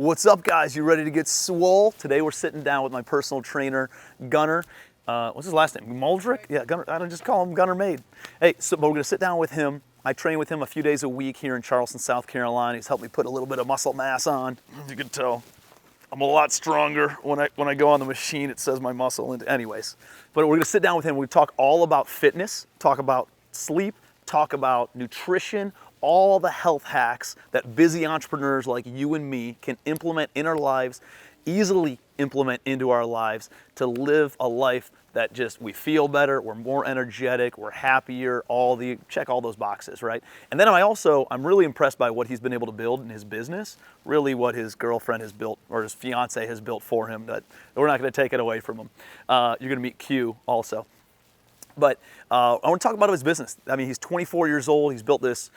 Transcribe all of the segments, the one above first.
What's up, guys? You ready to get swole? Today we're sitting down with my personal trainer, Gunnar. What's his last name? Moldrik? Yeah, Gunnar. I don't just call him GunnarMade. Hey, but we're gonna sit down with him. I train with him a few days a week here in Charleston, South Carolina. He's helped me put a little bit of muscle mass on. As you can tell, I'm a lot stronger when I go on the machine. It says my muscle. And anyways, but we're gonna sit down with him. We talk all about fitness, talk about sleep, talk about nutrition, all the health hacks that busy entrepreneurs like you and me can implement in our lives, easily implement into our lives to live a life that just we feel better, we're more energetic, we're happier, check all those boxes, right? And then I'm really impressed by what he's been able to build in his business, really what his girlfriend has built or his fiance has built for him, that we're not gonna take it away from him. You're gonna meet Q also. But I want to talk about his business. I mean, he's 24 years old. He's built this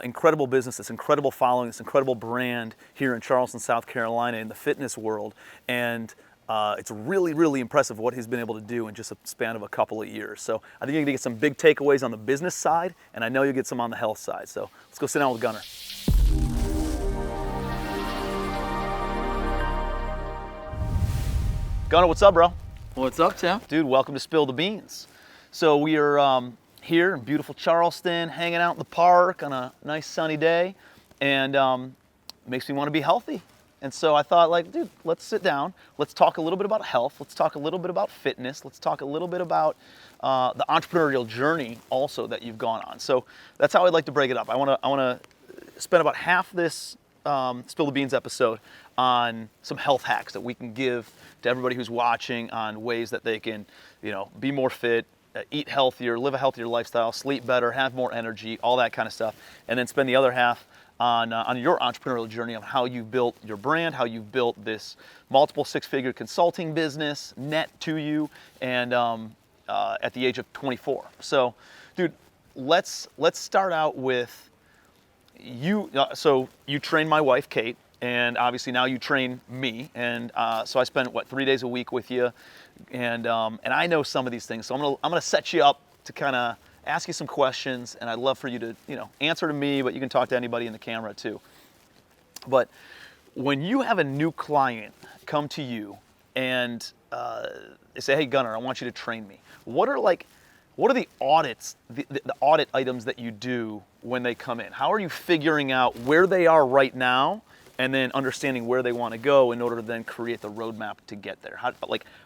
incredible business, this incredible following, this incredible brand here in Charleston, South Carolina in the fitness world. And it's really, really impressive what he's been able to do in just a span of a couple of years. So I think you're gonna get some big takeaways on the business side, and I know you'll get some on the health side. So let's go sit down with Gunnar. Gunnar, what's up, bro? What's up, Tim? Dude, welcome to Spill the Beans. So we are here in beautiful Charleston, hanging out in the park on a nice sunny day, and it makes me want to be healthy. And so I thought, like, dude, let's sit down. Let's talk a little bit about health. Let's talk a little bit about fitness. Let's talk a little bit about the entrepreneurial journey also that you've gone on. So that's how I'd like to break it up. I want to spend about half this Spill the Beans episode on some health hacks that we can give to everybody who's watching on ways that they can, be more fit, eat healthier, live a healthier lifestyle, sleep better, have more energy, all that kind of stuff. And then spend the other half on your entrepreneurial journey of how you built your brand, how you built this multiple six-figure consulting business net to you, and at the age of 24. So, dude, let's start out with you. So you train my wife, Kate, and obviously now you train me. And so I spend 3 days a week with you. And I know some of these things, so I'm gonna set you up to kind of ask you some questions, and I'd love for you to answer to me, but you can talk to anybody in the camera too. But when you have a new client come to you and they say, "Hey Gunnar, I want you to train me," what are the audits, the audit items that you do when they come in? How are you figuring out where they are right now, and then understanding where they want to go in order to then create the roadmap to get there?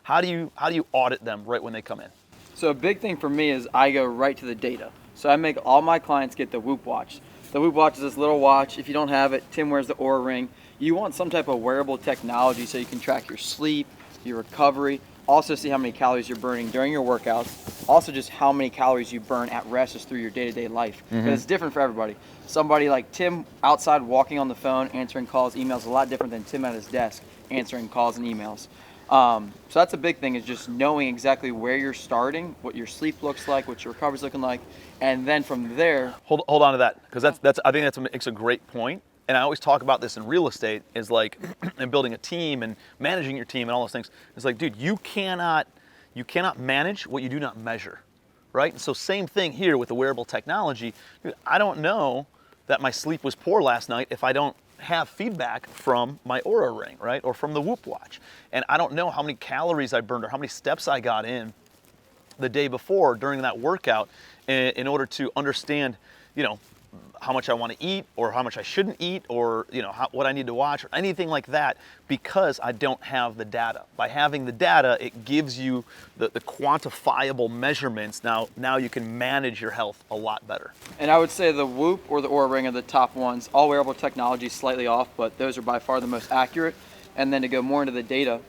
How do you audit them right when they come in? So a big thing for me is I go right to the data. So I make all my clients get the Whoop watch. The Whoop watch is this little watch. If you don't have it, Tim wears the Oura ring. You want some type of wearable technology so you can track your sleep, your recovery, also see how many calories you're burning during your workouts, also just how many calories you burn at rest just through your day-to-day life. Because it's different for everybody. Somebody like Tim outside walking on the phone, answering calls, emails, is a lot different than Tim at his desk answering calls and emails. So that's a big thing, is just knowing exactly where you're starting, what your sleep looks like, what your recovery's looking like, and then from there. Hold on to that, because I think it's a great point. And I always talk about this in real estate, is like, and building a team and managing your team and all those things. It's like, dude, you cannot manage what you do not measure, right? And so same thing here with the wearable technology. Dude, I don't know that my sleep was poor last night if I don't have feedback from my Oura ring, right? Or from the Whoop watch. And I don't know how many calories I burned or how many steps I got in the day before during that workout in order to understand, how much I want to eat, or how much I shouldn't eat, or what I need to watch, or anything like that, because I don't have the data. By having the data, it gives you the quantifiable measurements. Now you can manage your health a lot better. And I would say the Whoop or the Oura ring are the top ones. All wearable technology is slightly off, but those are by far the most accurate. And then to go more into the data,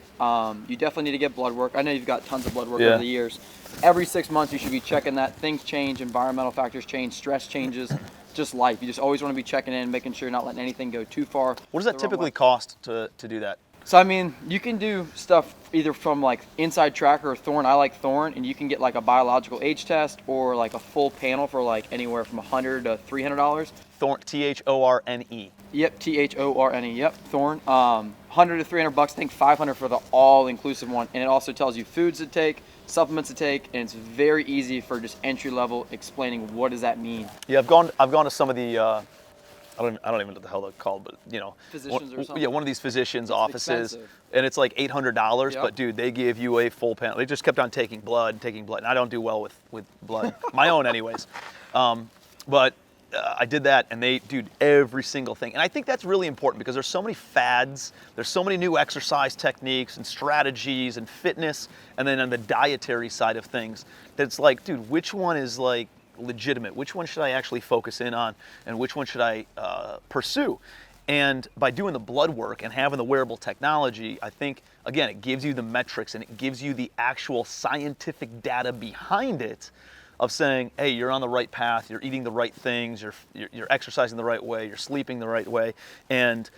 you definitely need to get blood work. I know you've got tons of blood work over the years. Every 6 months you should be checking that. Things change, environmental factors change, stress changes, just life. You just always want to be checking in, making sure you're not letting anything go too far. What does that typically cost to do that? So I mean, you can do stuff either from like Inside Tracker or Thorne. I like Thorne, and you can get like a biological age test or like a full panel for like anywhere from $100 to $300. Thorne, Thorne. Yep, Thorne. Yep, Thorne. $100 to $300. I think $500 for the all-inclusive one, and it also tells you foods to take, supplements to take, and it's very easy for just entry level explaining what does that mean. Yeah, I've gone to some of the I don't even know what the hell they're called, but you know, Physicians or something? Yeah, one of these physicians' offices, expensive. and it's like $800. Yep. But dude, they give you a full panel. They just kept on taking blood, and I don't do well with blood, my own anyways. But I did that, and they, dude, every single thing. And I think that's really important because there's so many fads, there's so many new exercise techniques and strategies and fitness, and then on the dietary side of things, that's like, dude, which one is like legitimate? Which one should I actually focus in on, and which one should I pursue? And by doing the blood work and having the wearable technology, I think, again, it gives you the metrics and it gives you the actual scientific data behind it of saying, hey, you're on the right path, you're eating the right things, you're exercising the right way, you're sleeping the right way, and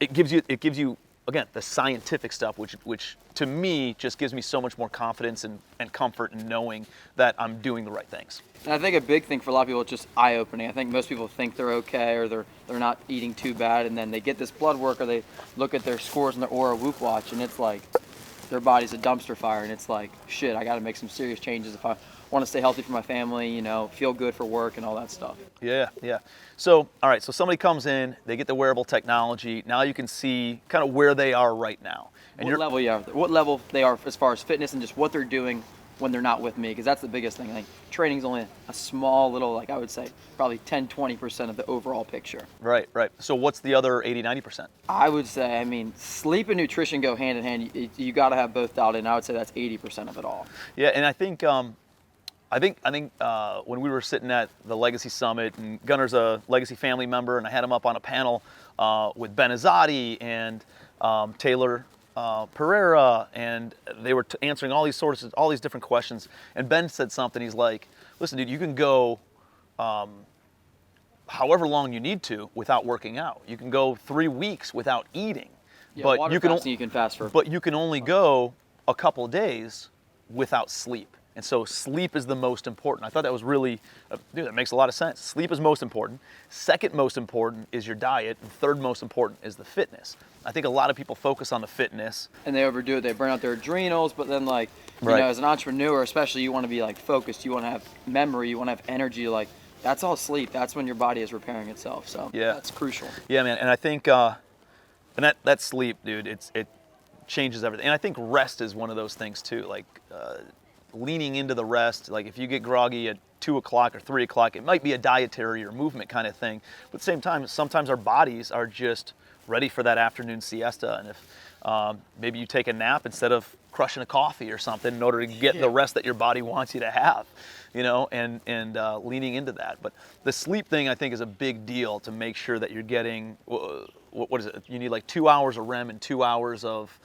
it gives you again the scientific stuff, which to me just gives me so much more confidence and comfort in knowing that I'm doing the right things. And I think a big thing for a lot of people is just eye-opening. I think most people think they're okay or they're not eating too bad, and then they get this blood work or they look at their scores in their Oura Whoop watch, and it's like their body's a dumpster fire, and it's like, shit, I got to make some serious changes if I want to stay healthy for my family, you know, feel good for work and all that stuff. Yeah. So, all right, so somebody comes in, they get the wearable technology. Now you can see kind of where they are right now. And What level they are as far as fitness and just what they're doing when they're not with me, because that's the biggest thing. I think training's only a small little, like I would say, probably 10-20% of the overall picture. Right. So what's the other 80-90%? I would say, I mean, sleep and nutrition go hand in hand. You got to have both dialed in. I would say that's 80% of it all. Yeah, and I think when we were sitting at the Legacy Summit, and Gunnar's a Legacy family member, and I had him up on a panel with Ben Azadi and Taylor Pereira, and they were answering all these different questions. And Ben said something. He's like, "Listen, dude, you can go however long you need to without working out. You can go 3 weeks without eating, Yeah, but you can fast for. But you can only go a couple of days without sleep." And so sleep is the most important. I thought that was really, dude, that makes a lot of sense. Sleep is most important. Second most important is your diet. And third most important is the fitness. I think a lot of people focus on the fitness. And they overdo it. They burn out their adrenals, but then like, you Right. know, as an entrepreneur, especially, you want to be like focused. You want to have memory. You want to have energy. Like, that's all sleep. That's when your body is repairing itself. So Yeah. that's crucial. Yeah, man. And I think, and that sleep, dude, it changes everything. And I think rest is one of those things too. Like, leaning into the rest, like if you get groggy at 2 o'clock or 3 o'clock, it might be a dietary or movement kind of thing. But at the same time, sometimes our bodies are just ready for that afternoon siesta. And if maybe you take a nap instead of crushing a coffee or something in order to get the rest that your body wants you to have, you know, and leaning into that. But the sleep thing, I think, is a big deal to make sure that you're getting, what is it? You need like 2 hours of REM and 2 hours of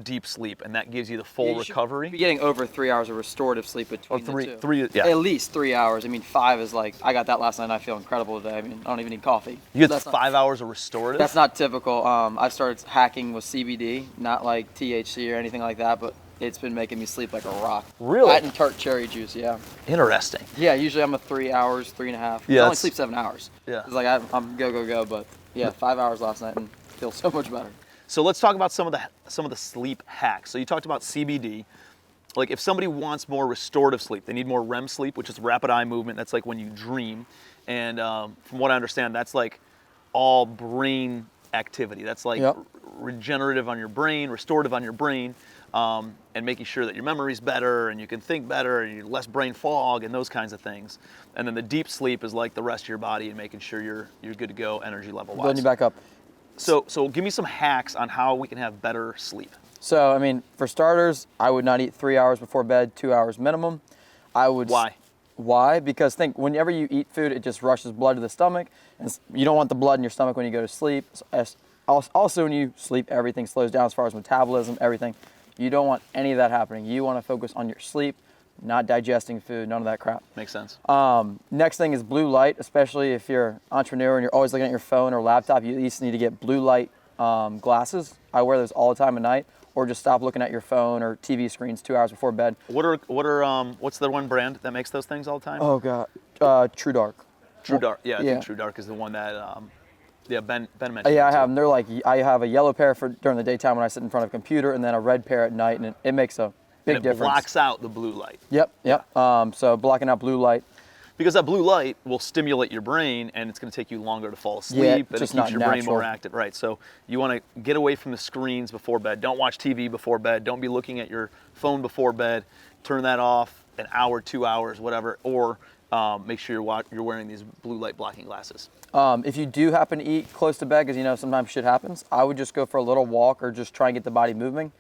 deep sleep, and that gives you the full recovery. You should be getting over 3 hours of restorative sleep between the two. Yeah. At least 3 hours. I mean, 5 is like, I got that last night and I feel incredible today. I mean, I don't even need coffee. You get 5 hours of restorative? That's not typical. I've started hacking with CBD, not like THC or anything like that, but it's been making me sleep like a rock. Really? That and tart cherry juice, yeah. Interesting. Yeah, usually I'm a 3 hours, 3.5. Yeah, I only sleep 7 hours. Yeah. It's like I'm go, but yeah, 5 hours last night and feel so much better. So let's talk about some of the sleep hacks. So you talked about CBD. Like if somebody wants more restorative sleep, they need more REM sleep, which is rapid eye movement. That's like when you dream. And from what I understand, that's like all brain activity. That's like regenerative on your brain, restorative on your brain, and making sure that your memory's better and you can think better and you're less brain fog and those kinds of things. And then the deep sleep is like the rest of your body and making sure you're good to go energy level wise. Building you back up. So give me some hacks on how we can have better sleep. So, I mean, for starters, I would not eat 3 hours before bed, 2 hours minimum. Why? Why? Because whenever you eat food, it just rushes blood to the stomach, and you don't want the blood in your stomach when you go to sleep. Also, when you sleep, everything slows down as far as metabolism, everything. You don't want any of that happening. You want to focus on your sleep, not digesting food, none of that crap. Makes sense. Next thing is blue light, especially if you're an entrepreneur and you're always looking at your phone or laptop. You at least need to get blue light glasses. I wear those all the time at night, or just stop looking at your phone or TV screens 2 hours before bed. What's the one brand that makes those things all the time? Oh God, True Dark. True Dark. Yeah, I think True Dark is the one that Ben mentioned. Yeah, I have them. They're like, I have a yellow pair for during the daytime when I sit in front of a computer, and then a red pair at night, and it makes a big difference. Blocks out the blue light. Yep. So blocking out blue light. because that blue light will stimulate your brain, and it's going to take you longer to fall asleep, Yeah, and it just keeps not your brain more natural. active. Right. So you want to get away from the screens before bed. Don't watch TV before bed. Don't be looking at your phone before bed. Turn that off an hour, 2 hours, whatever, or make sure you're wearing these blue light blocking glasses. If you do happen to eat close to bed, because you know sometimes shit happens, I would just go for a little walk or just try and get the body moving.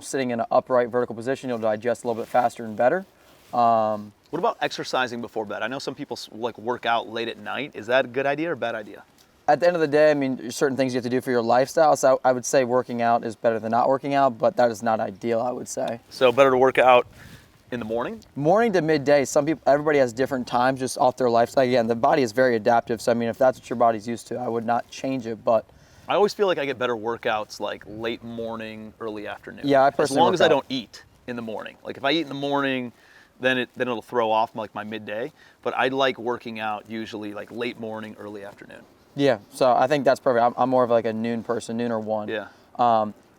Sitting in an upright vertical position, you'll digest a little bit faster and better. What about exercising before bed? I know some people like work out late at night. Is that a good idea or a bad idea? At the end of the day, I mean, there's certain things you have to do for your lifestyle. So I would say working out is better than not working out, but that is not ideal, I would say. So better to work out in the morning? Morning to midday, everybody has different times just off their lifestyle. Again, the body is very adaptive. So I mean, if that's what your body's used to, I would not change it, but I always feel like I get better workouts like late morning, early afternoon. Yeah, I personally as long as I work out. don't eat in the morning. Like if I eat in the morning, then it'll throw off like my midday. But I like working out usually like late morning, early afternoon. yeah. So I think that's perfect. I'm more of like a noon person, noon or 1. Yeah.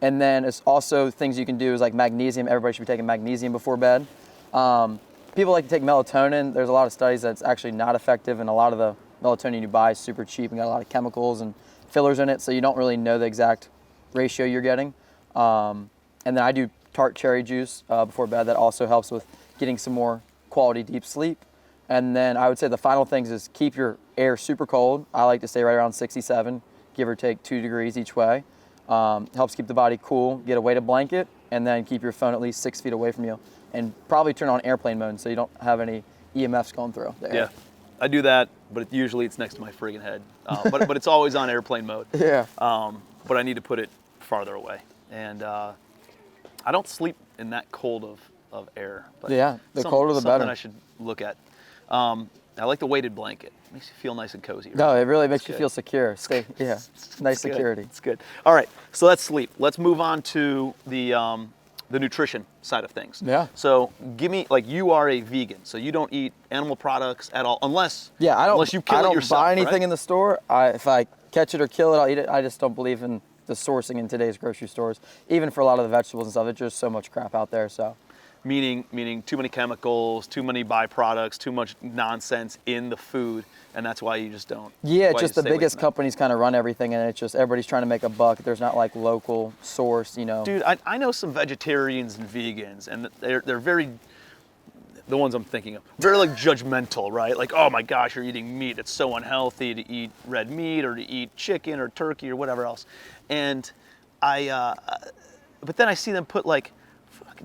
And then it's also things you can do is like magnesium. Everybody should be taking magnesium before bed. People like to take melatonin. There's a lot of studies that's actually not effective, and a lot of the melatonin you buy is super cheap and got a lot of chemicals and fillers in it, so you don't really know the exact ratio you're getting. And then I do tart cherry juice before bed. That also helps with getting some more quality deep sleep. And then I would say the final things is keep your air super cold. I like to stay right around 67, give or take 2 degrees each way. Helps keep the body cool. Get a weighted blanket, and then keep your phone at least 6 feet away from you. And probably turn on airplane mode so you don't have any EMFs going through the air. Yeah. I do that, but usually it's next to my friggin' head. But it's always on airplane mode. Yeah. But I need to put it farther away. And I don't sleep in that cold of air. But Yeah, the colder the something better. I should look at. I like the weighted blanket. It makes you feel nice and cozy. Right? No, it really makes you good. feel secure. Nice Good. security. It's good. All right, so that's sleep. Let's move on to the nutrition side of things. Yeah. So give me, like, you are a vegan, so you don't eat animal products at all, unless Yeah, unless you kill I it don't yourself, buy anything right? in the store. If I catch it or kill it, I'll eat it. I just don't believe in the sourcing in today's grocery stores. Even for a lot of the vegetables and stuff, there's just so much crap out there. So Meaning too many chemicals, too many byproducts, too much nonsense in the food, and that's why you just don't. yeah, why just you the stay away biggest from that. companies kind of run everything, and it's just everybody's trying to make a buck. There's not like local source, you know. Dude, I know some vegetarians and vegans, and they're very, the ones I'm thinking of, very like judgmental, right? Like, oh my gosh, you're eating meat. It's so unhealthy to eat red meat or to eat chicken or turkey or whatever else. And but then I see them put like,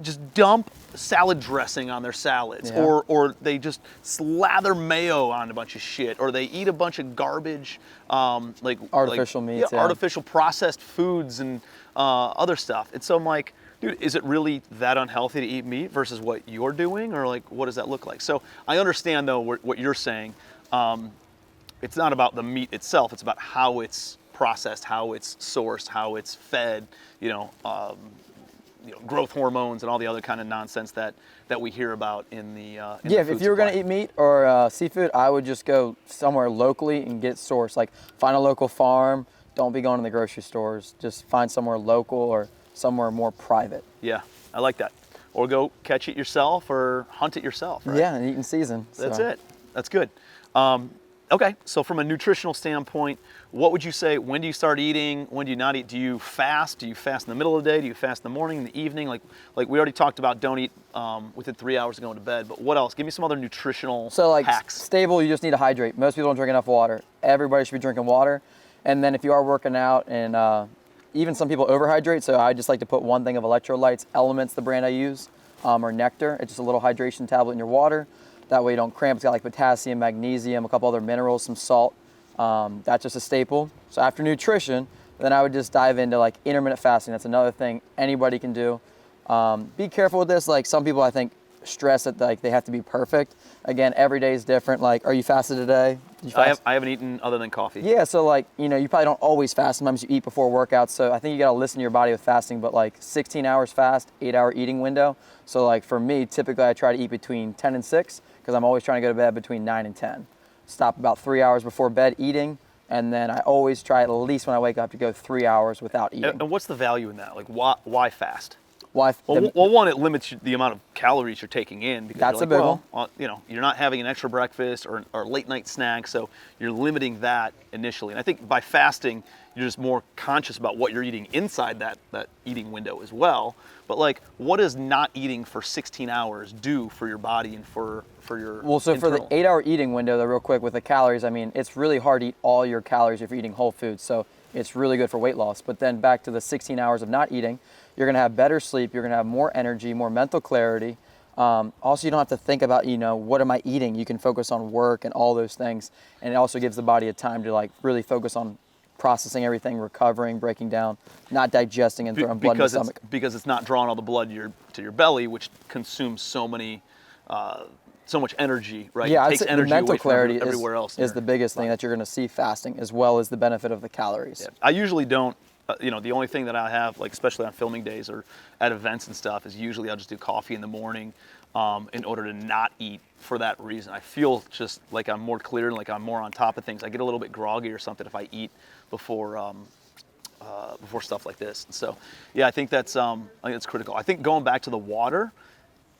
just dump salad dressing on their salads, Yeah. or they just slather mayo on a bunch of shit, or they eat a bunch of garbage, like Artificial meats, yeah. artificial processed foods and other stuff. And so I'm like, dude, is it really that unhealthy to eat meat versus what you're doing, or like what does that look like? So I understand though what you're saying. It's not about the meat itself; it's about how it's processed, how it's sourced, how it's fed. Growth hormones and all the other kind of nonsense that we hear about in the If you were going to eat meat or seafood, I would just go somewhere locally and get it sourced. Like find a local farm. Don't be going to the grocery stores. Just find somewhere local or somewhere more private. Yeah, I like that. Or go catch it yourself or hunt it yourself, right? Yeah, and eat in season. That's so. it. That's good. Okay, so from a nutritional standpoint, what would you say, when do you start eating? When do you not eat? Do you fast? Do you fast in the middle of the day? Do you fast in the morning, in the evening? Like we already talked about, don't eat within 3 hours of going to bed, but what else? Give me some other nutritional So like hacks. stable, you just need to hydrate. Most people don't drink enough water. Everybody should be drinking water. And then if you are working out, and even some people overhydrate, so I just like to put one thing of electrolytes, Elements, the brand I use, or Nectar. It's just a little hydration tablet in your water. That way you don't cramp. It's got like potassium, magnesium, a couple other minerals, some salt. That's just a staple. So after nutrition, then I would just dive into like intermittent fasting. That's another thing anybody can do. Be careful with this. Like some people I think stress that like they have to be perfect. Again, every day is different. Like, are you fasted today? Did you fast? I haven't eaten other than coffee. Yeah, so like, you probably don't always fast. Sometimes you eat before workouts. So I think you got to listen to your body with fasting, but like 16 hours fast, 8-hour eating window. So like for me, typically I try to eat between 10 and 6 because I'm always trying to go to bed between 9 and 10. Stop about 3 hours before bed eating. And then I always try at least when I wake up to go 3 hours without eating. And what's the value in that? Like why fast? Well, Well, one, it limits the amount of calories you're taking in because That's you're a big like, well, you know, you're not having an extra breakfast or late night snack, so you're limiting that initially. And I think by fasting, you're just more conscious about what you're eating inside that eating window as well. But like, what does not eating for 16 hours do for your body and for your Well, so for the 8-hour eating window, though, real quick with the calories, I mean, it's really hard to eat all your calories if you're eating whole foods. So it's really good for weight loss. But then back to the 16 hours of not eating, you're going to have better sleep. You're going to have more energy, more mental clarity. Also, you don't have to think about, you know, what am I eating? You can focus on work and all those things. And it also gives the body a time to like really focus on processing everything, recovering, breaking down, not digesting and throwing blood in the stomach. Because it's not drawing all the blood to your belly, which consumes so much energy, right? Yeah, it takes the energy mental away from clarity everywhere else. is the biggest thing that you're going to see fasting, as well as the benefit of the calories. Yeah. I usually don't, you know, the only thing that I have, like especially on filming days or at events and stuff, is usually I'll just do coffee in the morning in order to not eat for that reason. I feel just like I'm more clear and like I'm more on top of things. I get a little bit groggy or something if I eat before stuff like this. So yeah, I think that's critical. I think going back to the water,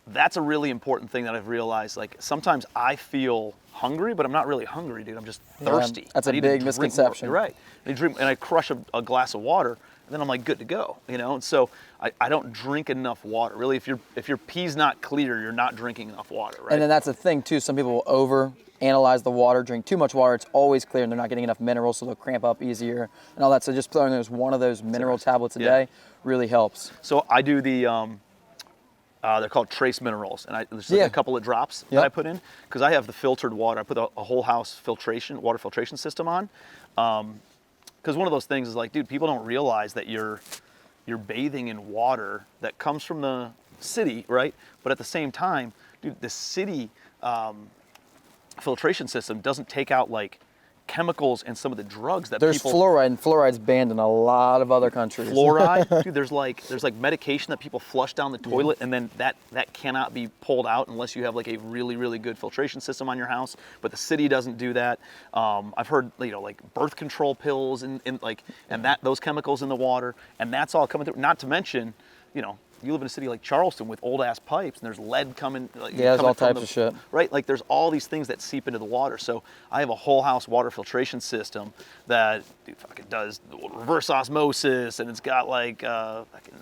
that's a really important thing that I've realized. Like sometimes I feel hungry, but I'm not really hungry, dude. I'm just thirsty. Yeah, that's a big misconception. You're right. And I crush a glass of water, and then I'm like good to go, you know. And so I don't drink enough water. Really, if your pee's not clear, you're not drinking enough water, right? And then that's the thing too. Some people will over analyze the water, drink too much water. It's always clear, and they're not getting enough minerals, so they'll cramp up easier and all that. So just throwing one of those mineral tablets a day really helps. So I do the they're called trace minerals, and there's like a couple of drops that I put in because I have the filtered water. I put a whole house water filtration system on, because one of those things is like, dude, people don't realize that you're bathing in water that comes from the city, right? But at the same time, dude, the city filtration system doesn't take out like chemicals and some of the drugs that there's fluoride, and fluoride's banned in a lot of other countries. Fluoride, dude, there's like medication that people flush down the toilet, and then that cannot be pulled out unless you have like a really, really good filtration system on your house. But the city doesn't do that. I've heard, you know, like birth control pills and those chemicals in the water, and that's all coming through. Not to mention, you know, you live in a city like Charleston with old ass pipes, and there's lead coming. There's all types of shit. Right, like there's all these things that seep into the water. So I have a whole house water filtration system that fucking does reverse osmosis, and it's got like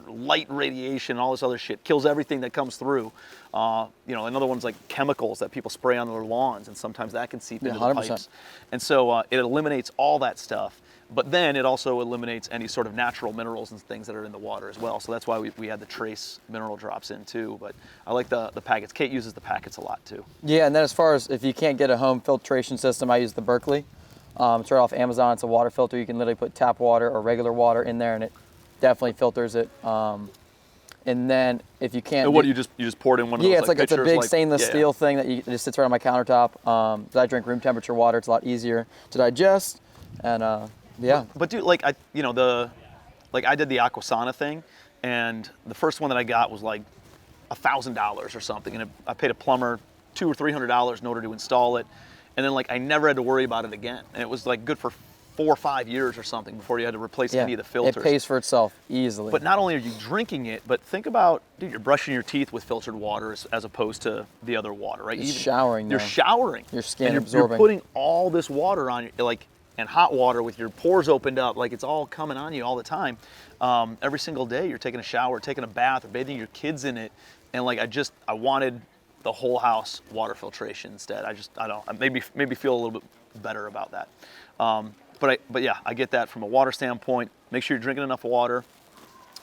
light radiation, and all this other shit, kills everything that comes through. You know, another one's like chemicals that people spray on their lawns, and sometimes that can seep into the 100%. pipes. And so it eliminates all that stuff. But then it also eliminates any sort of natural minerals and things that are in the water as well. So that's why we had the trace mineral drops in too. But I like the packets. Kate uses the packets a lot too. Yeah, and then as far as if you can't get a home filtration system, I use the Berkeley. It's right off Amazon. It's a water filter. You can literally put tap water or regular water in there, and it definitely filters it. And then if you can't, and what do you just pour it in one of those? Yeah, it's like it's a big like, stainless steel thing that it just sits right on my countertop. I drink room temperature water. It's a lot easier to digest, and yeah. But dude, like I did the Aquasana thing, and the first one that I got was like $1,000 or something, and I paid a plumber $200 or $300 in order to install it, and then like I never had to worry about it again, and it was like good for 4 or 5 years or something before you had to replace any of the filters. It pays for itself easily. But not only are you drinking it, but think about, dude, you're brushing your teeth with filtered water as opposed to the other water, right? You're showering. You're showering. Your skin and absorbing. You're putting all this water on you, like, and hot water with your pores opened up, like it's all coming on you all the time. Every single day you're taking a shower, taking a bath, or bathing your kids in it. And like I wanted the whole house water filtration instead. I maybe feel a little bit better about that. But yeah, I get that from a water standpoint. Make sure you're drinking enough water.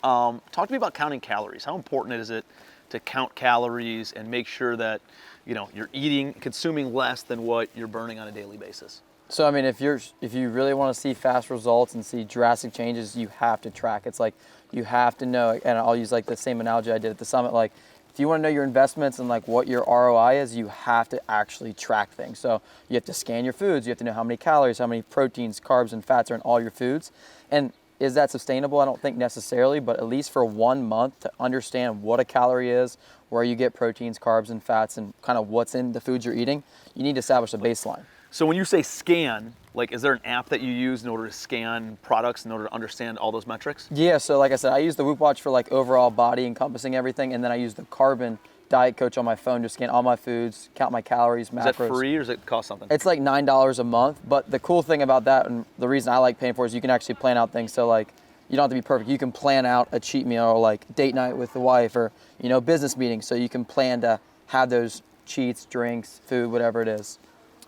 Talk to me about counting calories. How important is it to count calories and make sure that, you know, you're consuming less than what you're burning on a daily basis? So I mean, if you really want to see fast results and see drastic changes, you have to track. It's like you have to know, and I'll use like the same analogy I did at the summit. Like if you want to know your investments and like what your ROI is, you have to actually track things. So you have to scan your foods. You have to know how many calories, how many proteins, carbs, and fats are in all your foods. And is that sustainable? I don't think necessarily, but at least for 1 month to understand what a calorie is, where you get proteins, carbs, and fats, and kind of what's in the foods you're eating, you need to establish a baseline. So when you say scan, like, is there an app that you use in order to scan products in order to understand all those metrics? Yeah, so like I said, I use the Whoop Watch for like overall body encompassing everything, and then I use the Carbon Diet Coach on my phone to scan all my foods, count my calories, macros. Is that free or does it cost something? It's like $9 a month, but the cool thing about that, and the reason I like paying for it, is you can actually plan out things. So like, you don't have to be perfect. You can plan out a cheat meal or like date night with the wife or, you know, business meetings. So you can plan to have those cheats, drinks, food, whatever it is.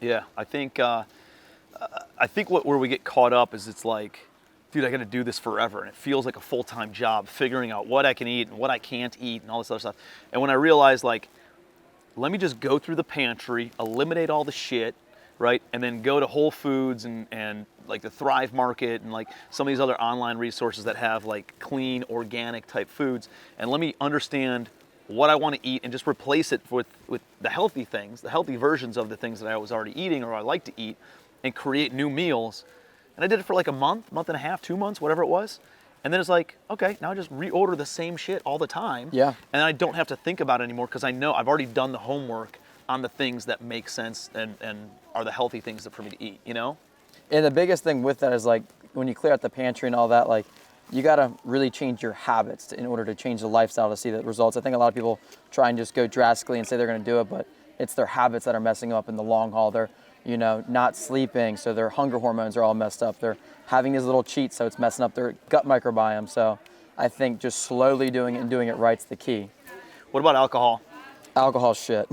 Yeah, I think where we get caught up is it's like, dude, I got to do this forever, and it feels like a full-time job figuring out what I can eat and what I can't eat and all this other stuff. And when I realized, like, let me just go through the pantry, eliminate all the shit, right, and then go to Whole Foods and like the Thrive Market and like some of these other online resources that have like clean, organic type foods, and let me understand what I want to eat and just replace it with the healthy things, the healthy versions of the things that I was already eating or I like to eat, and create new meals. And I did it for like a month and a half, 2 months, whatever it was. And then it's like, okay, now I just reorder the same shit all the time. Yeah. And I don't have to think about it anymore because I know I've already done the homework on the things that make sense and are the healthy things for me to eat, you know? And the biggest thing with that is like, when you clear out the pantry and all that, like, you got to really change your habits in order to change the lifestyle to see the results. I think a lot of people try and just go drastically and say they're going to do it, but it's their habits that are messing them up in the long haul. They're, you know, not sleeping, so their hunger hormones are all messed up. They're having these little cheats, so it's messing up their gut microbiome. So I think just slowly doing it and doing it right's the key. What about alcohol? Alcohol shit.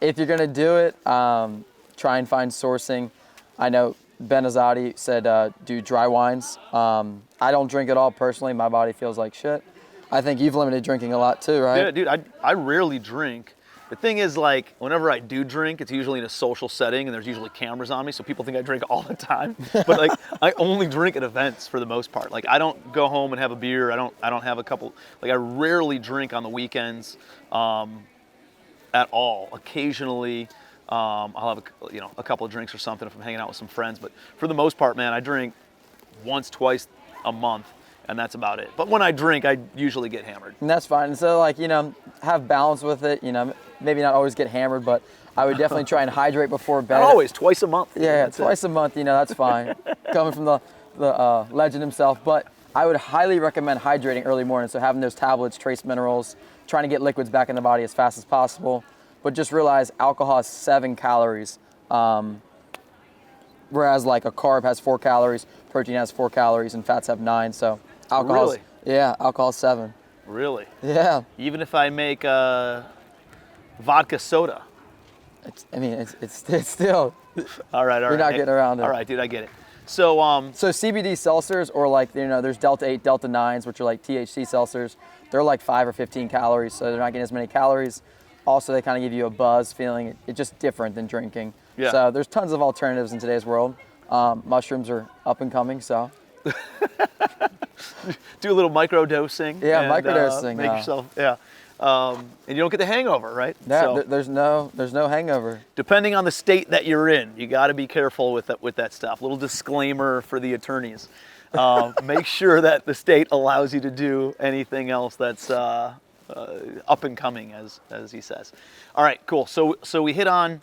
If you're gonna do it, try and find sourcing. I know Ben Azadi said do dry wines. I don't drink at all personally. My body feels like shit. I think you've limited drinking a lot too, right? Yeah, dude, I rarely drink. The thing is, like, whenever I do drink, it's usually in a social setting, and there's usually cameras on me, so people think I drink all the time. But like, I only drink at events for the most part. Like, I don't go home and have a beer. I don't have a couple. Like, I rarely drink on the weekends at all. Occasionally, I'll have a couple of drinks or something if I'm hanging out with some friends. But for the most part, man, I drink once, twice a month. And that's about it. But when I drink, I usually get hammered. And that's fine. And so, like, you know, have balance with it. You know, maybe not always get hammered, but I would definitely try and hydrate before bed. Not always, twice a month. Yeah, twice a month. You know, that's fine. Coming from the legend himself. But I would highly recommend hydrating early morning. So having those tablets, trace minerals, trying to get liquids back in the body as fast as possible. But just realize alcohol has 7 calories. Whereas like a carb has 4 calories, protein has 4 calories, and fats have 9. So alcohol, really? Yeah, alcohol's 7. Really? Yeah. Even if I make vodka soda. It's still. All right. You're not getting around it. All right, dude, I get it. So so CBD seltzers, or like, you know, there's Delta 8, Delta 9s, which are like THC seltzers. They're like 5 or 15 calories, so they're not getting as many calories. Also, they kind of give you a buzz feeling. It's just different than drinking. Yeah. So there's tons of alternatives in today's world. Mushrooms are up and coming, so. Do a little micro dosing. Yeah, and, microdosing. Make yourself, yeah. And you don't get the hangover, right? Yeah, So, there's no hangover. depending on the state that you're in, you got to be careful with that stuff. Little disclaimer for the attorneys. Make sure that the state allows you to do anything else that's up and coming, as he says. All right, cool. So we hit on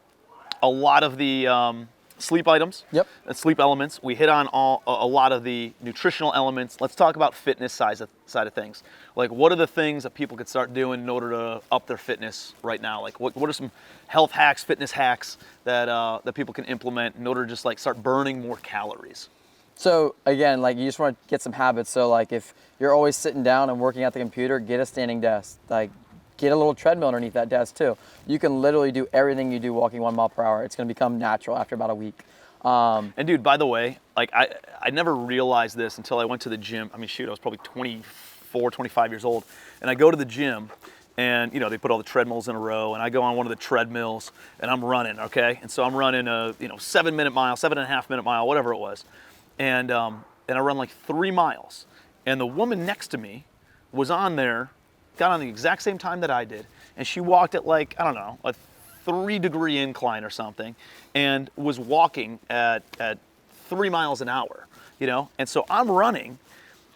a lot of the sleep items. Yep. And sleep elements. We hit on a lot of the nutritional elements. Let's talk about fitness side of things. Like, what are the things that people could start doing in order to up their fitness right now? Like, what are some health hacks, fitness hacks that people can implement in order to just like start burning more calories? So again, like, you just want to get some habits. So like, if you're always sitting down and working at the computer, get a standing desk. Like, get a little treadmill underneath that desk too. You can literally do everything you do walking 1 mile per hour. It's going to become natural after about a week. And dude, by the way, like, I never realized this until I went to the gym. I mean, shoot, I was probably 24, 25 years old, and I go to the gym, and, you know, they put all the treadmills in a row, and I go on one of the treadmills, and I'm running, okay? And so I'm running a 7-minute mile, 7.5-minute mile, whatever it was. And I run like 3 miles. And the woman next to me was on there, got on the exact same time that I did, and she walked at like, I don't know, a 3-degree incline or something, and was walking at 3 miles an hour, you know? And so I'm running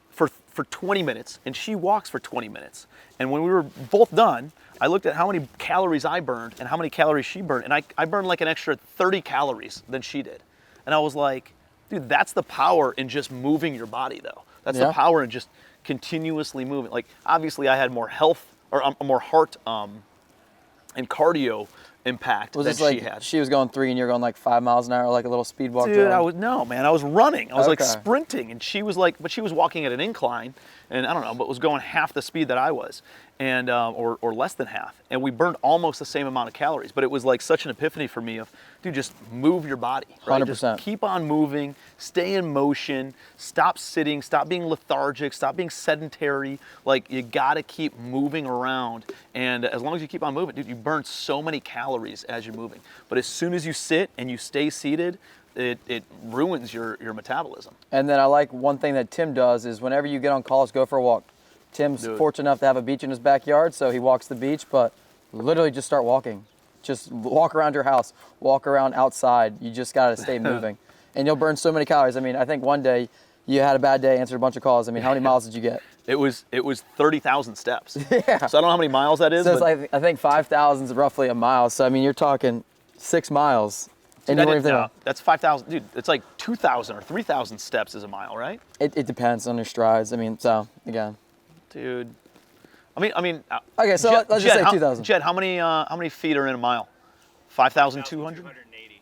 for for 20 minutes and she walks for 20 minutes. And when we were both done, I looked at how many calories I burned and how many calories she burned. And I burned like an extra 30 calories than she did. And I was like, dude, that's the power in just moving your body though. That's the power in just continuously moving. Like obviously I had more health or more heart and cardio impact than she had. She was going 3 and you're going like 5 miles an hour, like a little speed walk. Dude, I was running. I was like sprinting, and she was like, but she was walking at an incline, and I don't know, but was going half the speed that I was, and or less than half, and we burned almost the same amount of calories. But it was like such an epiphany for me of, dude, just move your body, right? 100%. Just keep on moving, stay in motion, stop sitting, stop being lethargic, stop being sedentary. Like you gotta keep moving around, and as long as you keep on moving, dude, you burn so many calories as you're moving. But as soon as you sit and you stay seated, it ruins your metabolism. And then I like one thing that Tim does is whenever you get on calls, go for a walk. Tim's fortunate enough to have a beach in his backyard, so he walks the beach, but literally just start walking. Just walk around your house, walk around outside. You just gotta stay moving. And you'll burn so many calories. I mean, I think one day you had a bad day, answered a bunch of calls. I mean, how many miles did you get? It was 30,000 steps. Yeah. So I don't know how many miles that is. So it's like, I think 5,000 is roughly a mile. So I mean, you're talking 6 miles. Dude, that's 5,000, dude. It's like 2,000 or 3,000 steps is a mile, right? It depends on your strides. I mean, so again. Dude, I mean. Okay, so let's just say 2,000. Jed, how many feet are in a mile? 5,200. 5,280.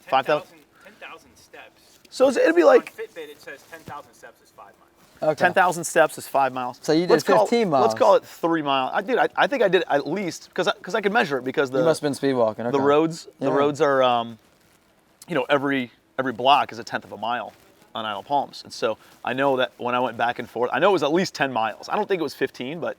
5,000. 10,000 steps. So it'd be like on Fitbit. It says 10,000 steps is 5 miles. Okay. 10,000 steps is 5 miles. So you did 15 miles. Let's call it 3 miles. I think I did at least because I could measure it because you must have been speed walking. Okay. The roads are every block is a tenth of a mile on Isle Palms, and so I know that when I went back and forth, I know it was at least 10 miles. I don't think it was 15, but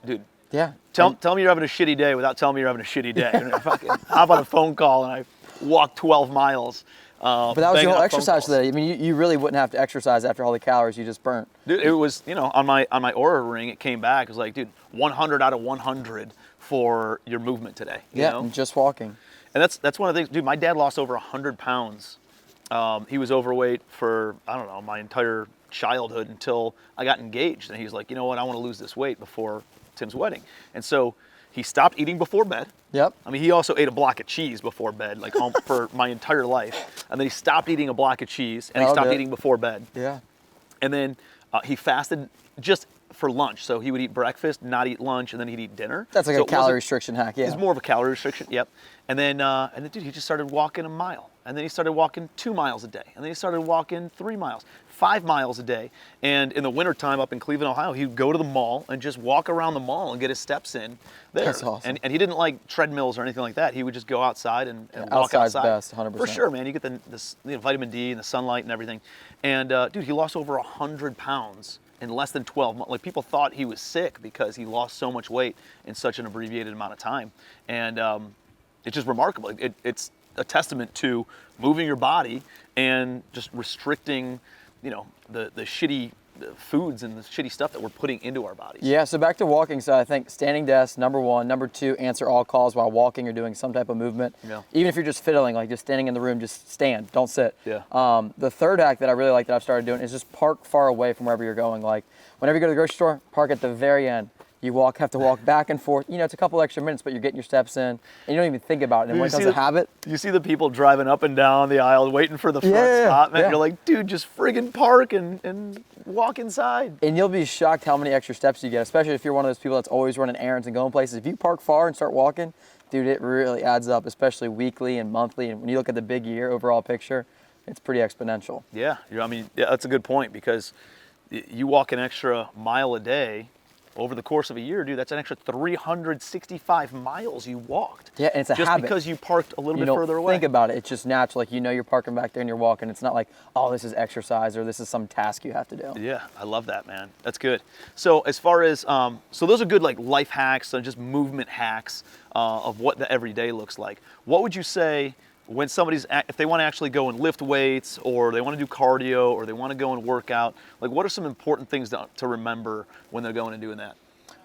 dude. Yeah. Tell me you're having a shitty day without telling me you're having a shitty day. And I fucking hop on a phone call and I walk 12 miles. But that was your whole exercise today. I mean, you really wouldn't have to exercise after all the calories you just burnt. Dude, it was, on my Oura ring, it came back. It was like, dude, 100 out of 100 for your movement today. You know? And just walking. And that's one of the things, dude, my dad lost over 100 pounds. He was overweight for, I don't know, my entire childhood until I got engaged. And he was like, you know what, I want to lose this weight before Tim's wedding. And so he stopped eating before bed. Yep. I mean, he also ate a block of cheese before bed, like for my entire life. And then he stopped eating a block of cheese and he stopped eating before bed. Yeah. And then he fasted just for lunch. So he would eat breakfast, not eat lunch, and then he'd eat dinner. That's like a calorie restriction hack, yeah. It's more of a calorie restriction, yep. And then dude, he just started walking a mile. And then he started walking 2 miles a day. And then he started walking 3 miles, 5 miles a day. And in the wintertime up in Cleveland, Ohio, he'd go to the mall and just walk around the mall and get his steps in there. That's awesome. And he didn't like treadmills or anything like that. He would just go outside and walk outside's outside. best, 100%. For sure, man. You get the vitamin D and the sunlight and everything. And dude, he lost over 100 pounds in less than 12 months. Like people thought he was sick because he lost so much weight in such an abbreviated amount of time. And it's just remarkable. It's a testament to moving your body and just restricting, the shitty foods and the shitty stuff that we're putting into our bodies. Yeah, so back to walking. So I think standing desk, number one. Number two, answer all calls while walking or doing some type of movement. Yeah. Even if you're just fiddling, like just standing in the room, just stand, don't sit. Yeah. The third hack that I really like that I've started doing is just park far away from wherever you're going. Like whenever you go to the grocery store, park at the very end. You have to walk back and forth. It's a couple extra minutes, but you're getting your steps in, and you don't even think about it. And when it becomes a habit. You see the people driving up and down the aisle waiting for the front spot, man. Yeah. You're like, dude, just friggin' park and walk inside. And you'll be shocked how many extra steps you get, especially if you're one of those people that's always running errands and going places. If you park far and start walking, dude, it really adds up, especially weekly and monthly. And when you look at the big year overall picture, it's pretty exponential. Yeah, that's a good point because you walk an extra mile a day. Over the course of a year, dude, that's an extra 365 miles you walked. Yeah, and it's a habit. Just because you parked a little bit further away. Think about it. It's just natural. Like, you're parking back there and you're walking. It's not like, oh, this is exercise or this is some task you have to do. Yeah, I love that, man. That's good. So as far as, so those are good like life hacks and just movement hacks of what the everyday looks like. What would you say when if they want to actually go and lift weights or they want to do cardio or they want to go and work out, like what are some important things to remember when they're going and doing that?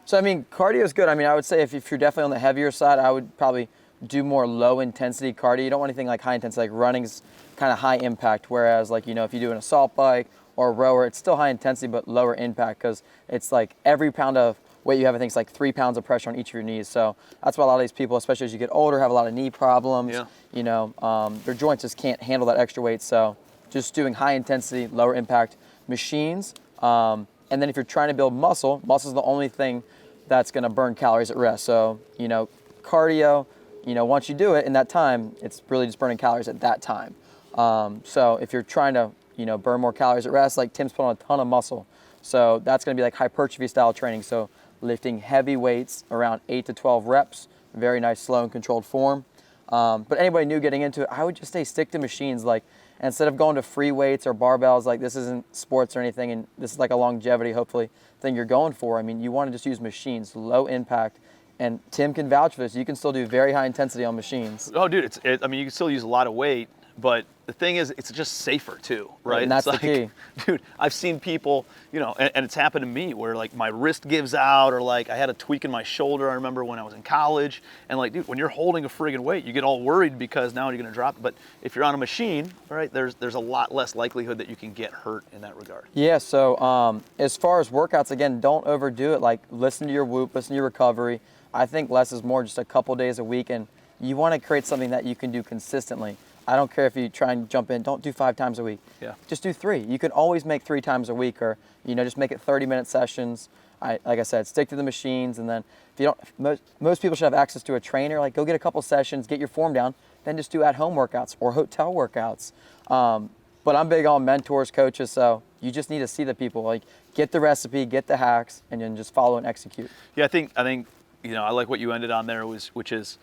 So, cardio is good. I would say if you're definitely on the heavier side, I would probably do more low intensity cardio. You don't want anything like high intensity, like running's kind of high impact. Whereas if you do an assault bike or a rower, it's still high intensity but lower impact because it's like every pound of weight you have, I think it's like 3 pounds of pressure on each of your knees. So that's why a lot of these people, especially as you get older, have a lot of knee problems. Yeah. You know, their joints just can't handle that extra weight. So just doing high intensity, lower impact machines. And then if you're trying to build muscle is the only thing that's going to burn calories at rest. So, you know, cardio, you know, once you do it in that time, it's really just burning calories at that time. So if you're trying to, you know, burn more calories at rest, like Tim's put on a ton of muscle. So that's going to be like hypertrophy style training. So lifting heavy weights around 8 to 12 reps, very nice, slow and controlled form. But anybody new getting into it, I would just say stick to machines. Like instead of going to free weights or barbells, like this isn't sports or anything, and this is like a longevity, hopefully, thing you're going for. I mean, you want to just use machines, low impact. And Tim can vouch for this. You can still do very high intensity on machines. Oh, dude, I mean, you can still use a lot of weight, but the thing is, it's just safer too, right? And that's it's the like, key. Dude, I've seen people, you know, and it's happened to me where like my wrist gives out, or like I had a tweak in my shoulder. I remember when I was in college, and like, dude, when you're holding a friggin' weight, you get all worried because now you're gonna drop it. But if you're on a machine, right, there's a lot less likelihood that you can get hurt in that regard. Yeah. So as far as workouts, again, don't overdo it. Like listen to your whoop, listen to your recovery. I think less is more, just a couple days a week, and you want to create something that you can do consistently. I don't care if you try and jump in, don't do 5 times a week. Yeah. Just do 3. You can always make 3 times a week, or, you know, just make it 30-minute sessions. Like I said, stick to the machines, and then if you don't, most people should have access to a trainer. Like go get a couple sessions, get your form down, then just do at-home workouts or hotel workouts. But I'm big on mentors, coaches, so you just need to see the people. Like get the recipe, get the hacks, and then just follow and execute. Yeah, I think you know, I like what you ended on there, which is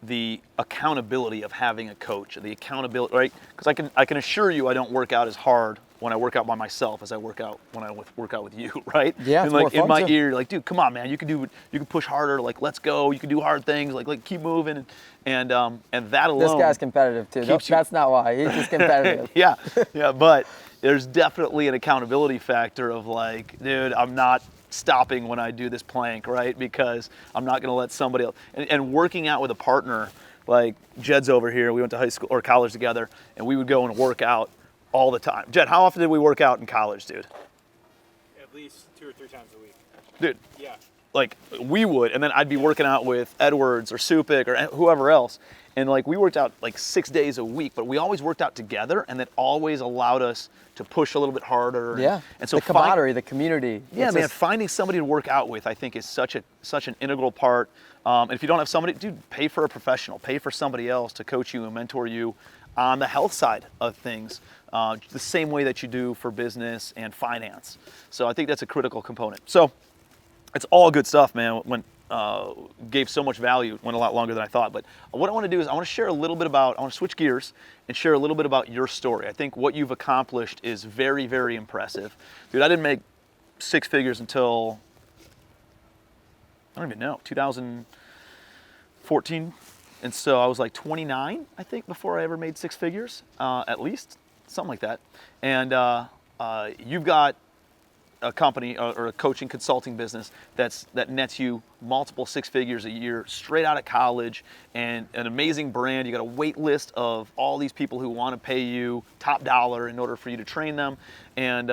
the accountability of having a coach, the accountability, right? Because I can assure you I don't work out as hard when I work out by myself as I work out when I work out with you, right? Yeah, and it's like more fun in my too. ear, like, dude, come on, man, you can push harder, like let's go, you can do hard things, like keep moving, and that alone. This guy's competitive too. keeps you- That's not why. He's just competitive. yeah, but there's definitely an accountability factor of like, dude, I'm not stopping when I do this plank, right? Because I'm not going to let somebody else. And working out with a partner, like Jed's over here, we went to high school or college together, and we would go and work out all the time. Jed, how often did we work out in college, dude? At least 2 or 3 times a week. Dude, Yeah. like we would, and then I'd be working out with Edwards or Supik or whoever else, and like we worked out like 6 days a week, but we always worked out together, and that always allowed us to push a little bit harder. Yeah. And so the camaraderie, the community. yeah, It's man, just- finding somebody to work out with, I think, is such an integral part. And if you don't have somebody, dude, pay for a professional, pay for somebody else to coach you and mentor you on the health side of things, the same way that you do for business and finance. So I think that's a critical component. So it's all good stuff, man. Gave so much value, went a lot longer than I thought. But what I want to do is I want to share a little bit about, I want to switch gears and share a little bit about your story. I think what you've accomplished is very, very impressive. Dude, I didn't make 6 figures until, I don't even know, 2014. And so I was like 29, I think, before I ever made 6 figures, at least, something like that. And you've got a company or a coaching consulting business that nets you multiple 6 figures a year straight out of college, and an amazing brand. You got a wait list of all these people who want to pay you top dollar in order for you to train them, and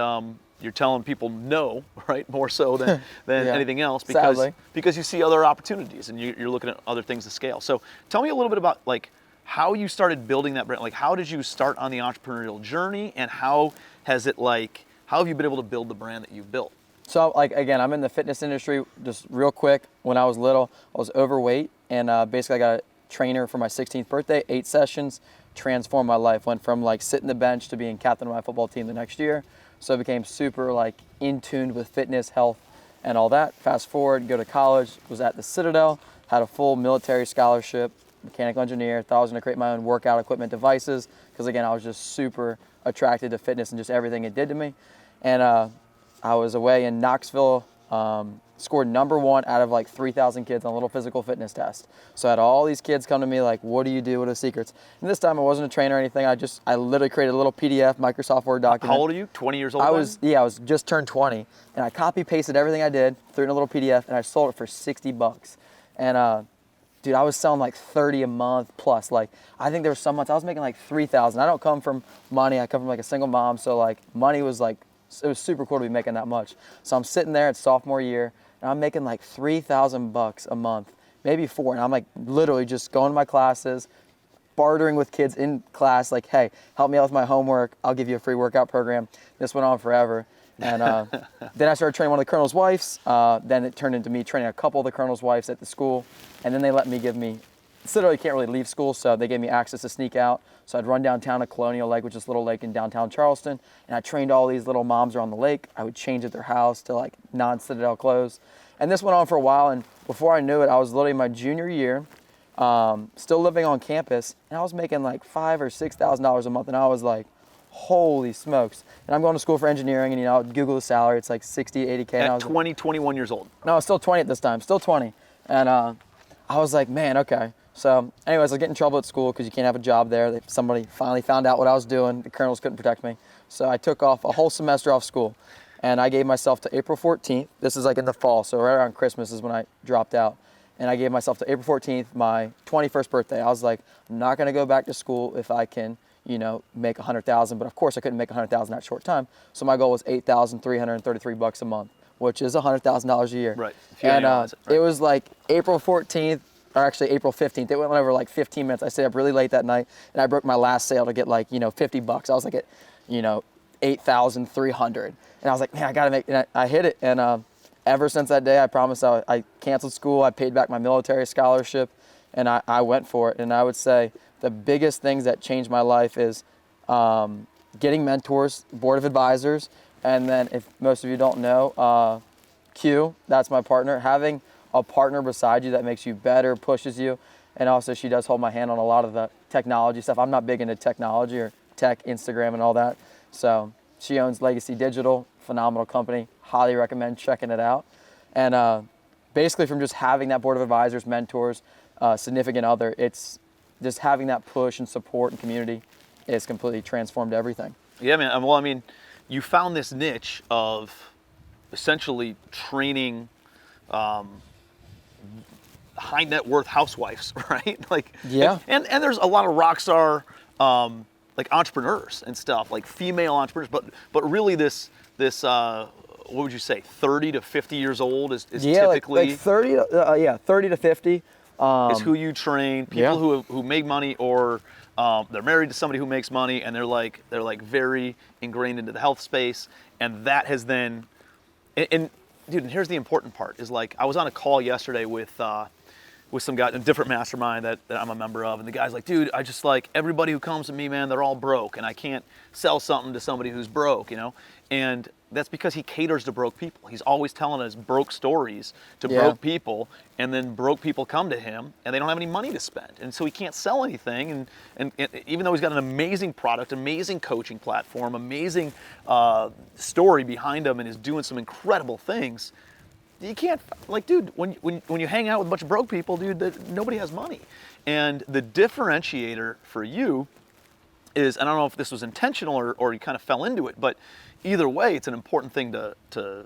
you're telling people no, right? More so than Yeah. anything else, Sadly. because you see other opportunities and you're looking at other things to scale. So tell me a little bit about like how you started building that brand. Like how did you start on the entrepreneurial journey, and how have you been able to build the brand that you've built? So like, again, I'm in the fitness industry. Just real quick, when I was little, I was overweight, and basically I got a trainer for my 16th birthday, 8 sessions, transformed my life. Went from like sitting the bench to being captain of my football team the next year. So I became super like in tune with fitness, health, and all that. Fast forward, go to college, was at the Citadel, had a full military scholarship, mechanical engineer, thought I was gonna create my own workout equipment devices, because again, I was just super attracted to fitness and just everything it did to me. And I was away in Knoxville, scored #1 out of like 3,000 kids on a little physical fitness test. So I had all these kids come to me like, what do you do? What are the secrets? And this time I wasn't a trainer or anything. I literally created a little PDF, Microsoft Word document. How old are you? 20 years old? I then? was just turned 20, and I copy pasted everything I did, threw it in a little PDF, and I sold it for $60. And dude, I was selling like 30 a month plus. Like, I think there were some months I was making like 3,000. I don't come from money. I come from like a single mom, so like money was like it was super cool to be making that much. So I'm sitting there at sophomore year, and I'm making like $3,000 a month, maybe $4,000. And I'm like literally just going to my classes, bartering with kids in class, like, hey, help me out with my homework. I'll give you a free workout program. This went on forever. And then I started training one of the colonel's wives. Then it turned into me training a couple of the colonel's wives at the school. And then they let me literally can't really leave school, so they gave me access to sneak out. So I'd run downtown to Colonial Lake, which is a little lake in downtown Charleston, and I trained all these little moms around the lake. I would change at their house to like non-Citadel clothes. And this went on for a while, and before I knew it, I was literally in my junior year, still living on campus, and I was making like $5,000 or $6,000 a month, and I was like, holy smokes. And I'm going to school for engineering, and I'd Google the salary, it's like 60, 80K. At 20, 21 years old. No, I was still 20 at this time, still 20. And I was like, man, okay. So anyways, I get in trouble at school because you can't have a job there. Somebody finally found out what I was doing. The colonels couldn't protect me. So I took off a whole semester off school, and I gave myself to April 14th. This is like in the fall, so right around Christmas is when I dropped out. And I gave myself to April 14th, my 21st birthday. I was like, I'm not gonna go back to school if I can, make $100,000. But of course I couldn't make $100,000 that short time. So my goal was $8,333 a month, which is $100,000 a year. Right. And it was like April 14th, or actually April 15th. It went over like 15 minutes. I stayed up really late that night, and I broke my last sale to get like, $50. I was like at, 8,300. And I was like, man, I gotta make, and I hit it. And ever since that day, I promised I canceled school. I paid back my military scholarship, and I went for it. And I would say the biggest things that changed my life is getting mentors, board of advisors, and then if most of you don't know, Q, that's my partner, having a partner beside you that makes you better, pushes you. And also she does hold my hand on a lot of the technology stuff. I'm not big into technology or tech, Instagram and all that. So she owns Legacy Digital, phenomenal company. Highly recommend checking it out. And basically from just having that board of advisors, mentors, significant other, it's just having that push and support and community is completely transformed everything. Yeah, man. Well, I mean, you found this niche of essentially training high net worth housewives, right? Like, yeah. And there's a lot of rock star like entrepreneurs and stuff, like female entrepreneurs, but really this what would you say, 30 to 50 years old is typically like 30 to 50 is who you train. People who make money, or they're married to somebody who makes money, and they're like very ingrained into the health space, and that has then and dude, and here's the important part is, like, I was on a call yesterday with some guy, a different mastermind that I'm a member of, and the guy's like, dude, I just, like, everybody who comes to me, man, they're all broke, and I can't sell something to somebody who's broke, and that's because he caters to broke people. He's always telling us broke stories to broke people, and then broke people come to him and they don't have any money to spend, and so he can't sell anything, and even though he's got an amazing product, amazing coaching platform, amazing story behind him, and is doing some incredible things, you can't, like, dude, when you hang out with a bunch of broke people, dude, nobody has money. And the differentiator for you is, and I don't know if this was intentional or you kind of fell into it, but either way, it's an important thing to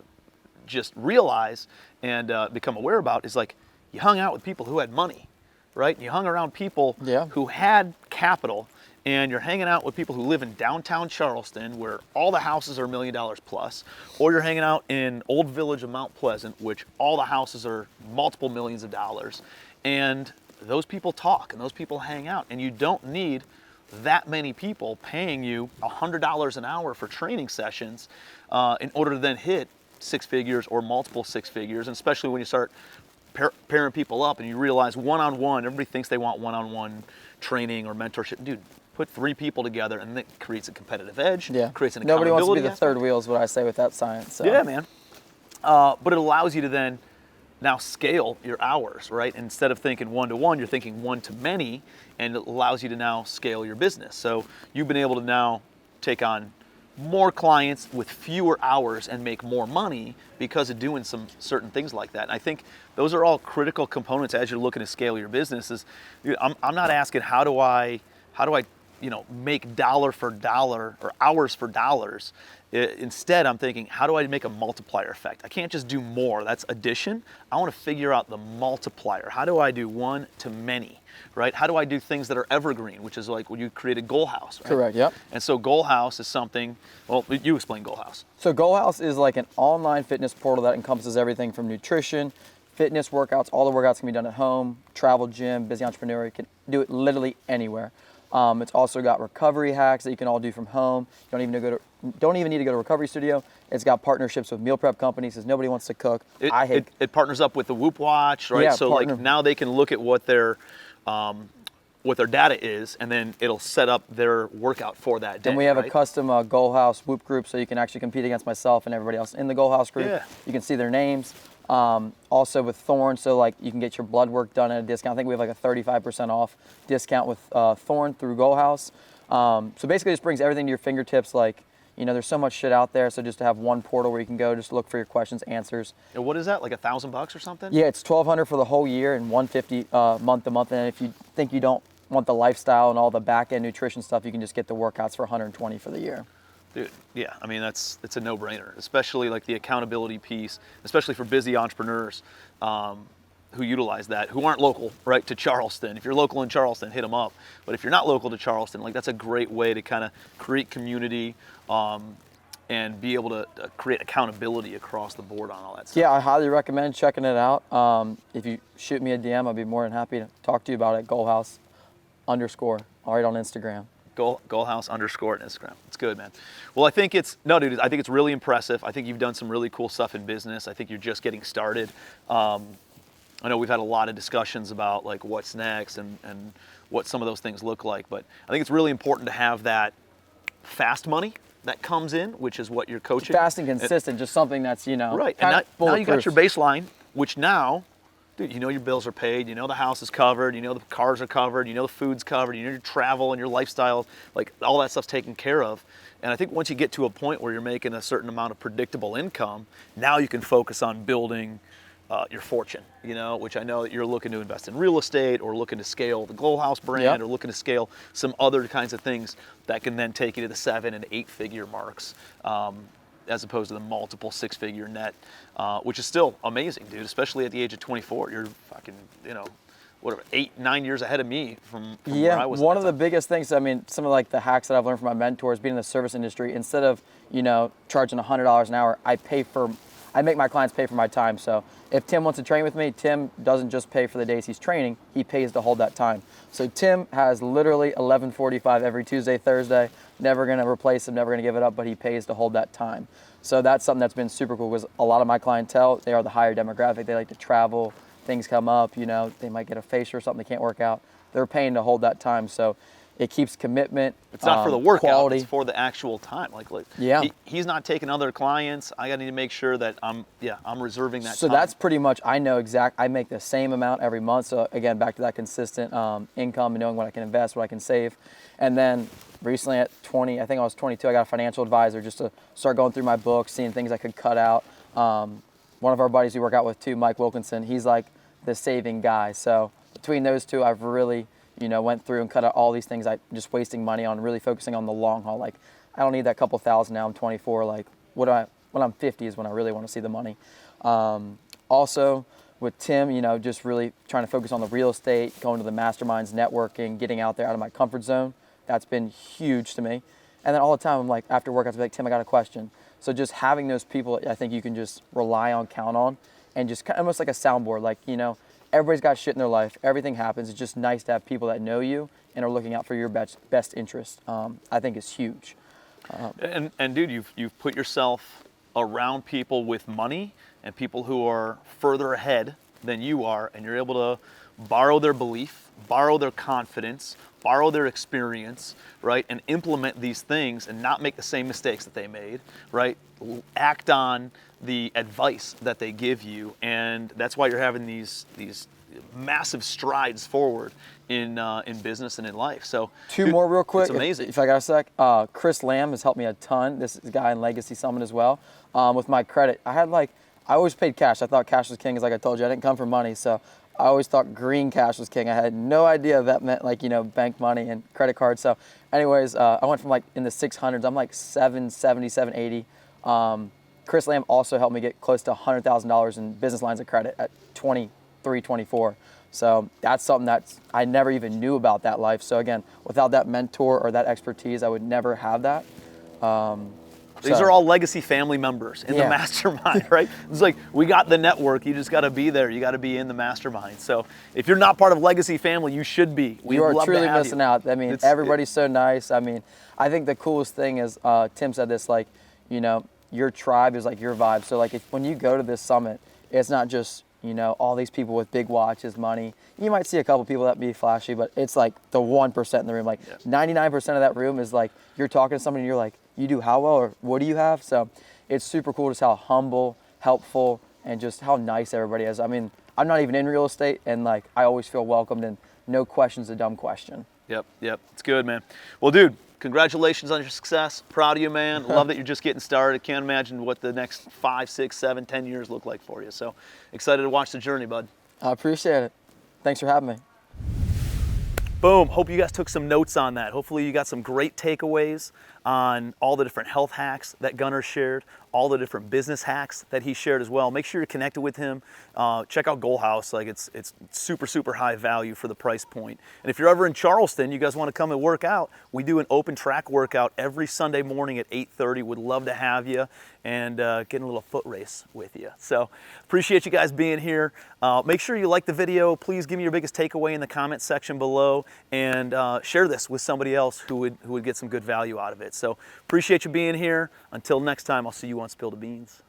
just realize and become aware about, is like, you hung out with people who had money, right? You hung around people who had capital, and you're hanging out with people who live in downtown Charleston, where all the houses are $1 million plus, or you're hanging out in Old Village of Mount Pleasant, which all the houses are multiple millions of dollars. And those people talk, and those people hang out, and you don't need that many people paying you $100 an hour for training sessions in order to then hit six figures or multiple six figures, and especially when you start pairing people up and you realize one-on-one, everybody thinks they want one-on-one training or mentorship. Dude, put three people together, and it creates a competitive edge, creates an accountability. Nobody wants to be the third wheel is what I say with that science. So. Yeah, man. But it allows you to then now scale your hours, right? Instead of thinking one-to-one, you're thinking one-to-many, and it allows you to now scale your business. So you've been able to now take on more clients with fewer hours and make more money because of doing some certain things like that. And I think those are all critical components as you're looking to scale your business. I'm not asking how do I make dollar for dollar or hours for dollars Instead, I'm thinking, how do I make a multiplier effect? I can't just do more. That's addition. I want to figure out the multiplier. How do I do one to many, right? How do I do things that are evergreen, which is like when you created GoalHouse, right? Correct, yep. And so GoalHouse is something, well, you explain GoalHouse. So GoalHouse is like an online fitness portal that encompasses everything from nutrition, fitness workouts. All the workouts can be done at home, travel, gym, busy entrepreneur. You can do it literally anywhere. It's also got recovery hacks that you can all do from home. You don't even need to go to a recovery studio. It's got partnerships with meal prep companies because nobody wants to cook. It partners up with the Whoop Watch, right? Yeah, so like now they can look at what their data is, and then it'll set up their workout for that day. And we have right? a custom GoalHouse Whoop group, so you can actually compete against myself and everybody else in the GoalHouse group. Yeah. You can see their names. Also with Thorn, so like you can get your blood work done at a discount. I think we have like a 35% off discount with Thorn through GoalHouse. So basically, this brings everything to your fingertips. Like, you know, there's so much shit out there. So just to have one portal where you can go, just look for your questions, answers. And what is that? Like $1,000 or something? Yeah, it's $1,200 for the whole year and $150 month to month. And if you think you don't want the lifestyle and all the back end nutrition stuff, you can just get the workouts for $120 for the year. Dude, yeah, I mean, it's a no-brainer, especially like the accountability piece, especially for busy entrepreneurs who utilize that, who aren't local, right, to Charleston. If you're local in Charleston, hit them up. But if you're not local to Charleston, like that's a great way to kind of create community and be able to create accountability across the board on all that stuff. Yeah, I highly recommend checking it out. If you shoot me a DM, I'd be more than happy to talk to you about it. GoalHouse_, all right, on Instagram. GoalHouse_ on Instagram. It's good, man. Well, I think it's really impressive. I think you've done some really cool stuff in business. I think you're just getting started. I know we've had a lot of discussions about like what's next and what some of those things look like, but I think it's really important to have that fast money that comes in, which is what you're coaching. Fast and consistent, just something that's, you know, right. And now you got your baseline, which now, dude, you know your bills are paid, you know the house is covered, you know the cars are covered, you know the food's covered, you know your travel and your lifestyle, like all that stuff's taken care of. And I think once you get to a point where you're making a certain amount of predictable income, now you can focus on building your fortune, you know, which I know that you're looking to invest in real estate or looking to scale the GoalHouse brand Yep. or looking to scale some other kinds of things that can then take you to the 7 and 8 figure marks. As opposed to the multiple 6-figure net, which is still amazing, dude, especially at the age of 24. You're fucking, you know, whatever, 8-9 years ahead of me from where I was. One of the biggest things, I mean, some of like the hacks that I've learned from my mentors being in the service industry, instead of, you know, charging $100 an hour, I make my clients pay for my time. So if Tim wants to train with me, Tim doesn't just pay for the days he's training, he pays to hold that time. So Tim has literally 11:45 every Tuesday, Thursday, never gonna replace him, never gonna give it up, but he pays to hold that time. So that's something that's been super cool because a lot of my clientele, they are the higher demographic. They like to travel, things come up, you know, they might get a facial or something, they can't work out. They're paying to hold that time. So it keeps commitment. It's not for the workout, quality. It's for the actual time. Like yeah. He's not taking other clients. I need to make sure that I'm reserving that time. So that's pretty much, I know I make the same amount every month. So again, back to that consistent income and knowing what I can invest, what I can save. And then recently at 20, I think I was 22, I got a financial advisor just to start going through my books, seeing things I could cut out. One of our buddies we work out with too, Mike Wilkinson, he's like the saving guy. So between those two, I've really, you know, went through and cut out all these things I'm just wasting money on, really focusing on the long haul. Like, I don't need that couple thousand now, I'm 24. Like, when I'm 50 is when I really want to see the money. Also, with Tim, you know, just really trying to focus on the real estate, going to the masterminds, networking, getting out there out of my comfort zone. That's been huge to me. And then all the time, I'm like, after work, I have to be like, Tim, I got a question. So just having those people, I think you can just rely on, count on, and just almost like a soundboard. Like, you know, everybody's got shit in their life. Everything happens. It's just nice to have people that know you and are looking out for your best interest. I think it's huge. And dude, you've put yourself around people with money and people who are further ahead than you are, and you're able to borrow their belief, borrow their confidence, borrow their experience, right, and implement these things and not make the same mistakes that they made, right? Act on the advice that they give you, and that's why you're having these massive strides forward in business and in life. So two more real quick. It's amazing. If I got a sec. Chris Lamb has helped me a ton. This is a guy in Legacy Summit as well. With my credit, I always paid cash. I thought cash was king, as like I told you. I didn't come for money, so I always thought green cash was king. I had no idea that meant like, you know, bank money and credit cards. So anyways, I went from like in the 600s, I'm like 770, 780. Chris Lamb also helped me get close to $100,000 in business lines of credit at 23, 24. So that's something that I never even knew about that life. So again, without that mentor or that expertise, I would never have that. These are all legacy family members in the mastermind, right? It's like, we got the network, you just got to be there. You got to be in the mastermind. So if you're not part of legacy family, you should be. You are truly missing out. I mean, everybody's so nice. I mean, I think the coolest thing is, Tim said this, like, you know, your tribe is like your vibe. So like when you go to this summit, it's not just, you know, all these people with big watches, money. You might see a couple people that be flashy, but it's like the 1% in the room. Like 99% of that room is like, you're talking to somebody and you're like, you do how well, or what do you have? So it's super cool just how humble, helpful, and just how nice everybody is. I mean, I'm not even in real estate, and like I always feel welcomed, and no question's a dumb question. Yep, it's good, man. Well, dude, congratulations on your success. Proud of you, man. Love that you're just getting started. Can't imagine what the next 5, 6, 7, 10 years look like for you. So excited to watch the journey, bud. I appreciate it. Thanks for having me. Boom. Hope you guys took some notes on that. Hopefully you got some great takeaways on all the different health hacks that Gunnar shared, all the different business hacks that he shared as well. Make sure you're connected with him. Check out GoalHouse. Like it's super, super high value for the price point. And if you're ever in Charleston, you guys want to come and work out, we do an open track workout every Sunday morning at 8:30. Would love to have you and get in a little foot race with you. So appreciate you guys being here. Make sure you like the video. Please give me your biggest takeaway in the comment section below, and share this with somebody else who would get some good value out of it. So appreciate you being here. Until next time, I'll see you on Spill the Beans.